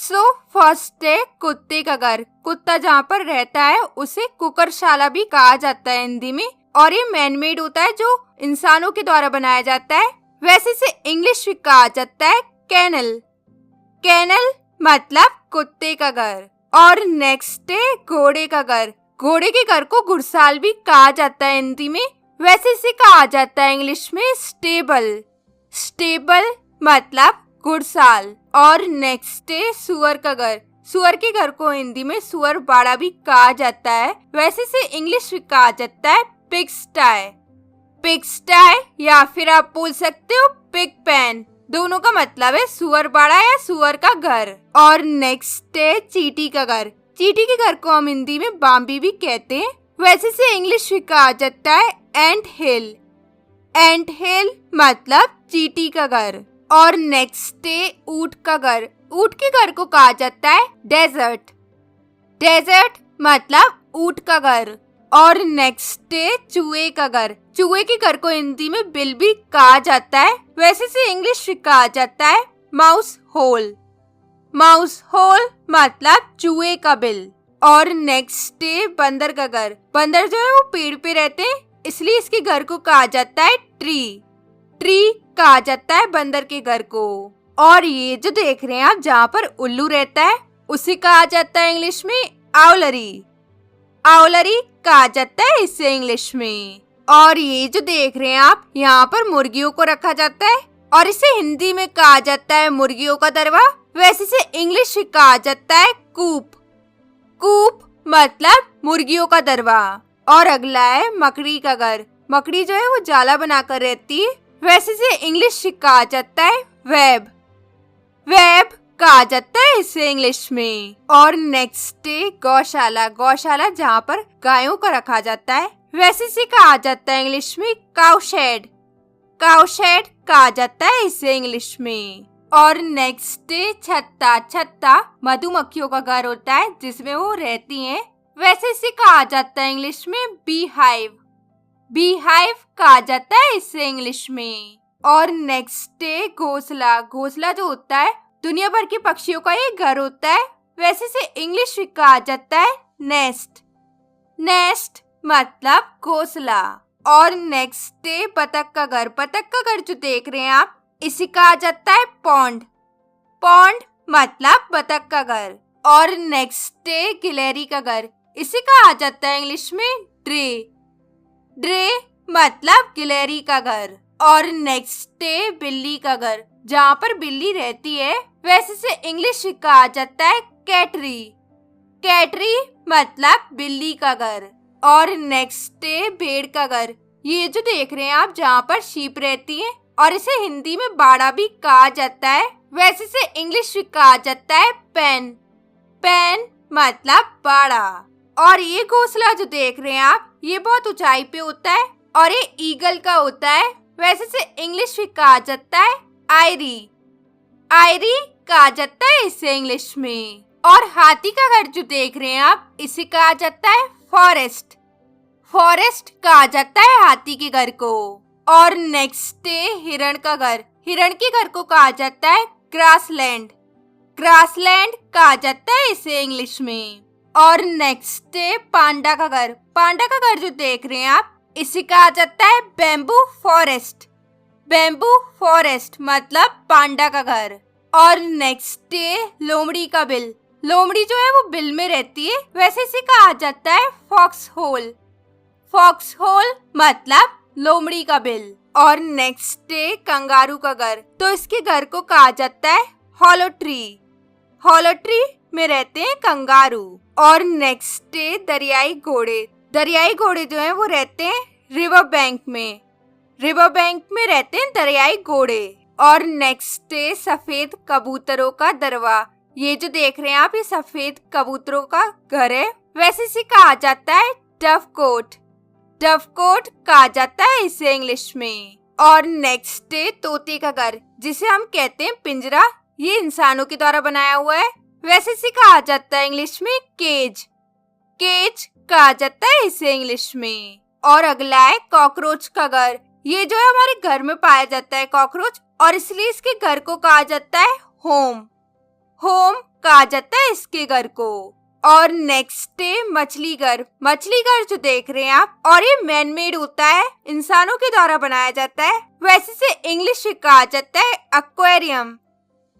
First है कुत्ते का घर। कुत्ता जहाँ पर रहता है उसे कुकरशाला भी कहा जाता है हिंदी में, और ये मैनमेड होता है जो इंसानों के द्वारा बनाया जाता है। वैसे इसे इंग्लिश में कहा जाता है कैनल। कैनल मतलब कुत्ते का घर। और नेक्स्ट है घोड़े का घर। घोड़े के घर को घुड़साल भी कहा जाता है हिंदी में। वैसे इसे कहा जाता है इंग्लिश में स्टेबल। स्टेबल मतलब घुड़साल। और नेक्स्ट है सुअर का घर। सुअर के घर को हिंदी में सुअर बाड़ा भी कहा जाता है। वैसे इसे इंग्लिश में कहा जाता है पिग स्टाई। पिग स्टाई या फिर आप बोल सकते हो पिग पेन। दोनों का मतलब है सुअर बाड़ा या सुअर का घर। और नेक्स्ट है चींटी का घर। चींटी के घर को हम हिंदी में बाम्बी भी कहते हैं। वैसे इसे इंग्लिश में कहा जाता है एंट हिल। एंट हिल मतलब चींटी का घर। और नेक्स्ट है ऊंट का घर। ऊंट के घर को कहा जाता है डेजर्ट। डेजर्ट मतलब ऊंट का घर। और नेक्स्ट है चूहे का घर। चूहे के घर को हिंदी में बिल भी कहा जाता है। वैसे से इंग्लिश में कहा जाता है माउस होल। माउस होल मतलब चूहे का बिल। और नेक्स्ट है बंदर का घर। बंदर जो है वो पेड़ पे रहते हैं, इसलिए इसके घर को कहा जाता है ट्री। ट्री कहा जाता है बंदर के घर को। और ये जो देख रहे हैं आप जहाँ पर उल्लू रहता है उसे कहा जाता है इंग्लिश में आउलरी। आउलरी कहा जाता है इसे इंग्लिश में। और ये जो देख रहे हैं आप यहाँ पर मुर्गियों को रखा जाता है और इसे हिंदी में कहा जाता है मुर्गियों का दरवा। वैसे इसे इंग्लिश में कहा जाता है कूप। कूप मतलब मुर्गियों का दरवा। और अगला है मकड़ी का घर। मकड़ी जो है वो जाला बनाकर रहती है। वैसे इसे इंग्लिश में कहा जाता है वेब। वेब कहा जाता है इसे इंग्लिश में। और नेक्स्ट है गौशाला। गौशाला जहाँ पर गायों का रखा जाता है। वैसे इसे कहा जाता है इंग्लिश में काउशेड। काउशेड कहा जाता है इसे इंग्लिश में। और नेक्स्ट है छत्ता। छत्ता मधुमक्खियों का घर होता है जिसमें वो रहती हैं। वैसे इसे कहा जाता है इंग्लिश में बी हाइव। बी हाइव कहा जाता है इसे इंग्लिश में। और नेक्स्ट है घोंसला। घोंसला जो होता है दुनिया भर के पक्षियों का एक घर होता है। वैसे इसे इंग्लिश में कहा जाता है नेस्ट। नेस्ट मतलब घोंसला। और नेक्स्ट है बतख का घर। बतख का घर जो देख रहे हैं आप इसे कहा जाता है पॉन्ड। पॉन्ड मतलब बतख का घर। और नेक्स्ट है गिलहरी का घर। इसे कहा जाता है इंग्लिश में ड्रे। ड्रे मतलब गिलहरी का घर। और नेक्स्ट है बिल्ली का घर। जहाँ पर बिल्ली रहती है वैसे से इंग्लिश में कहा जाता है कैटरी। कैटरी मतलब बिल्ली का घर। और नेक्स्ट है भेड़ का घर। ये जो देख रहे हैं आप जहाँ पर शीप रहती है और इसे हिंदी में बाड़ा भी कहा जाता है। वैसे से इंग्लिश में कहा जाता है पेन। पेन मतलब बाड़ा। और ये घोंसला जो देख रहे हैं आप ये बहुत ऊंचाई पे होता है और ये ईगल का होता है। वैसे से इंग्लिश में कहा जाता है आयरी। आयरी कहा जाता है इसे इंग्लिश में। और हाथी का घर जो देख रहे हैं आप इसे कहा जाता है फॉरेस्ट। फॉरेस्ट कहा जाता है हाथी के घर को। और नेक्स्ट है हिरण का घर। हिरण के घर को कहा जाता है ग्रासलैंड। ग्रासलैंड कहा जाता है इसे इंग्लिश में। और नेक्स्ट है पांडा का घर। पांडा का घर जो देख रहे हैं आप इसे कहा जाता है बैम्बू फॉरेस्ट। बैम्बू फॉरेस्ट मतलब पांडा का घर। और नेक्स्ट है लोमड़ी का बिल। लोमड़ी जो है वो बिल में रहती है। वैसे इसे कहा जाता है फॉक्स होल। फॉक्स होल मतलब लोमड़ी का बिल। और नेक्स्ट है कंगारू का घर। तो इसके घर को कहा जाता है हॉलो ट्री। हॉलो ट्री में रहते हैं कंगारू। और नेक्स्ट है दरियाई घोड़े। दरियाई घोड़े जो हैं वो रहते हैं रिवर बैंक में। रिवर बैंक में रहते हैं दरियाई घोड़े। और नेक्स्ट है सफेद कबूतरों का दरवा। ये जो देख रहे हैं आप ये सफेद कबूतरों का घर है। वैसे इसे कहा जाता है डव कोट। डव कोट कहा जाता है इसे इंग्लिश में। और नेक्स्ट है तोते का घर जिसे हम कहते हैं पिंजरा। ये इंसानों के द्वारा बनाया हुआ है। वैसे इसे कहा जाता है इंग्लिश में केज। केज कहा जाता है इसे इंग्लिश में। और अगला है कॉकरोच का घर। ये जो है हमारे घर में पाया जाता है कॉकरोच और इसलिए इसके घर को कहा जाता है होम। होम कहा जाता है इसके घर को। और नेक्स्ट है मछली घर। मछली घर जो देख रहे हैं आप, और ये मैन मेड होता है, इंसानों के द्वारा बनाया जाता है। वैसे से इंग्लिश में कहा जाता है एक्वेरियम।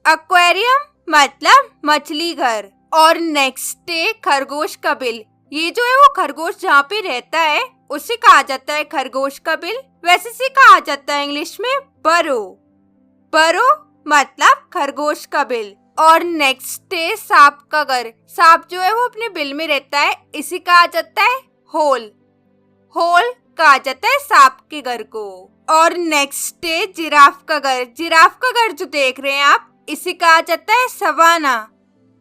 एक्वेरियम मतलब मछली घर। और नेक्स्ट है खरगोश का बिल। ये जो है वो खरगोश जहाँ पे रहता है उसे कहा जाता है खरगोश का बिल। वैसे से कहा जाता है इंग्लिश में बरो। बरो मतलब खरगोश का बिल। और नेक्स्ट है सांप का घर। सांप जो है वो अपने बिल में रहता है, इसे कहा जाता है होल। होल कहा जाता है सांप के घर को। और नेक्स्ट है जिराफ का घर। जिराफ का घर जो देख रहे हैं आप, इसे कहा जाता है सवाना।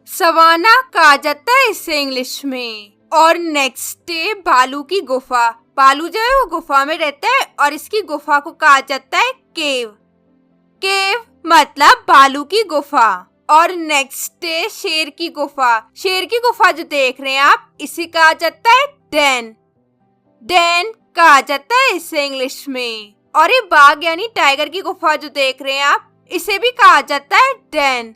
सवाना कहा जाता है इसे इंग्लिश में। और नेक्स्ट है भालू की गुफा। भालू जो है वो गुफा में रहता है और इसकी गुफा को कहा जाता है केव। केव मतलब भालू की गुफा। और नेक्स्ट है शेर की गुफा। शेर की गुफा जो देख रहे हैं आप, इसे कहा जाता है डेन। डेन कहा जाता है इसे इंग्लिश में। और ये बाघ यानी टाइगर की गुफा जो देख रहे हैं आप, इसे भी कहा जाता है डेन।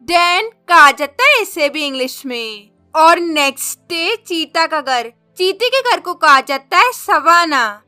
डेन कहा जाता है इसे भी इंग्लिश में। और नेक्स्ट है चीता का घर। चीते के घर को कहा जाता है सवाना।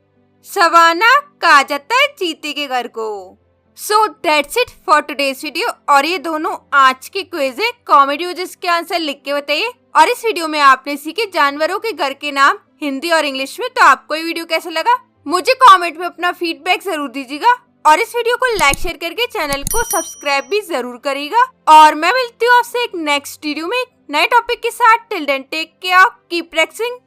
सवाना कहा जाता है चीते के घर को। So that's it for today's video. और ये दोनों आज के क्विज है, कॉमेडी हो जिसके आंसर लिख के बताइए। और इस वीडियो में आपने सीखे जानवरों के घर के नाम हिंदी और इंग्लिश में। तो आपको ये वीडियो कैसा लगा मुझे कमेंट में अपना फीडबैक जरूर दीजिएगा। और इस वीडियो को लाइक शेयर करके चैनल को सब्सक्राइब भी जरूर करिएगा। और मैं मिलती हूँ आपसे एक नेक्स्ट वीडियो में एक नए टॉपिक के साथ। Till then take care, keep practising.